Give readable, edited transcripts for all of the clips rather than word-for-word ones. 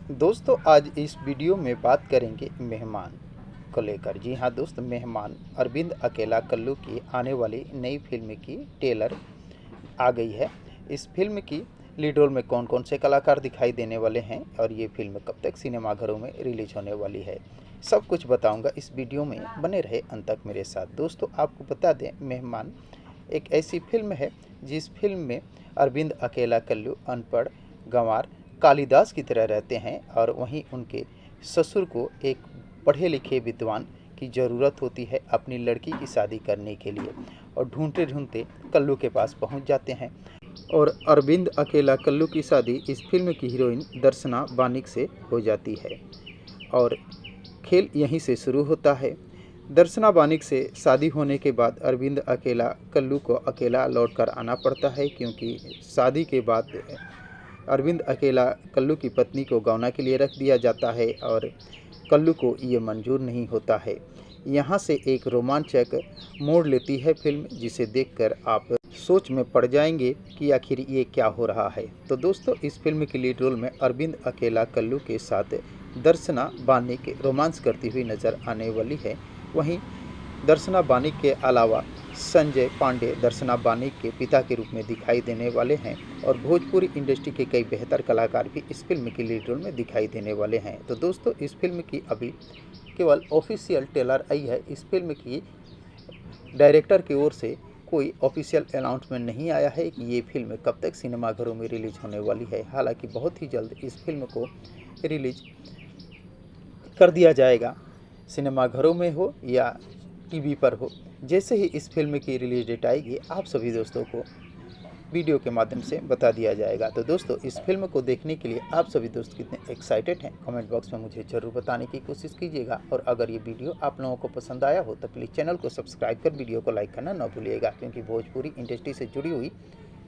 दोस्तों आज इस वीडियो में बात करेंगे मेहमान को लेकर। जी हाँ दोस्त, मेहमान अरविंद अकेला कल्लू की आने वाली नई फिल्म की ट्रेलर आ गई है। इस फिल्म की लीड रोल में कौन कौन से कलाकार दिखाई देने वाले हैं और ये फिल्म कब तक सिनेमाघरों में रिलीज होने वाली है, सब कुछ बताऊंगा इस वीडियो में। बने रहे अंत तक मेरे साथ। दोस्तों आपको बता दें, मेहमान एक ऐसी फिल्म है जिस फिल्म में अरविंद अकेला कल्लू अनपढ़ गंवार कालिदास की तरह रहते हैं और वहीं उनके ससुर को एक पढ़े लिखे विद्वान की ज़रूरत होती है अपनी लड़की की शादी करने के लिए, और ढूंढते ढूंढते कल्लू के पास पहुंच जाते हैं। और अरविंद अकेला कल्लू की शादी इस फिल्म की हीरोइन दर्शना बानिक से हो जाती है और खेल यहीं से शुरू होता है। दर्शना बानिक से शादी होने के बाद अरविंद अकेला कल्लू को अकेला लौटकर आना पड़ता है, क्योंकि शादी के बाद अरविंद अकेला कल्लू की पत्नी को गौना के लिए रख दिया जाता है और कल्लू को ये मंजूर नहीं होता है। यहाँ से एक रोमांचक मोड़ लेती है फिल्म, जिसे देखकर आप सोच में पड़ जाएंगे कि आखिर ये क्या हो रहा है। तो दोस्तों इस फिल्म की लीड रोल में अरविंद अकेला कल्लू के साथ दर्शना बानिक रोमांस करती हुई नजर आने वाली है। वहीं दर्शना बानिक के अलावा संजय पांडे दर्शना बानिक के पिता के रूप में दिखाई देने वाले हैं और भोजपुरी इंडस्ट्री के कई बेहतर कलाकार भी इस फिल्म की लीड रोल में दिखाई देने वाले हैं। तो दोस्तों इस फिल्म की अभी केवल ऑफिशियल ट्रेलर आई है। इस फिल्म की डायरेक्टर की ओर से कोई ऑफिशियल अनाउंसमेंट नहीं आया है कि ये फिल्म कब तक सिनेमाघरों में रिलीज होने वाली है। हालांकि बहुत ही जल्द इस फिल्म को रिलीज कर दिया जाएगा, सिनेमाघरों में हो या टीवी पर हो। जैसे ही इस फिल्म की रिलीज डेट आएगी आप सभी दोस्तों को वीडियो के माध्यम से बता दिया जाएगा। तो दोस्तों इस फिल्म को देखने के लिए आप सभी दोस्त कितने एक्साइटेड हैं, कमेंट बॉक्स में मुझे ज़रूर बताने की कोशिश कीजिएगा। और अगर ये वीडियो आप लोगों को पसंद आया हो तो प्लीज़ चैनल को सब्सक्राइब कर वीडियो को लाइक करना न भूलिएगा, क्योंकि भोजपुरी इंडस्ट्री से जुड़ी हुई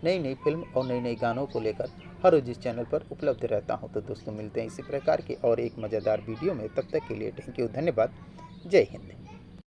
नई नई फिल्म और नई नई गानों को लेकर हर रोज इस चैनल पर उपलब्ध रहता हूँ। तो दोस्तों मिलते हैं इसी प्रकार के और एक मज़ेदार वीडियो में। तब तक के लिए थैंक यू, धन्यवाद, जय हिंद।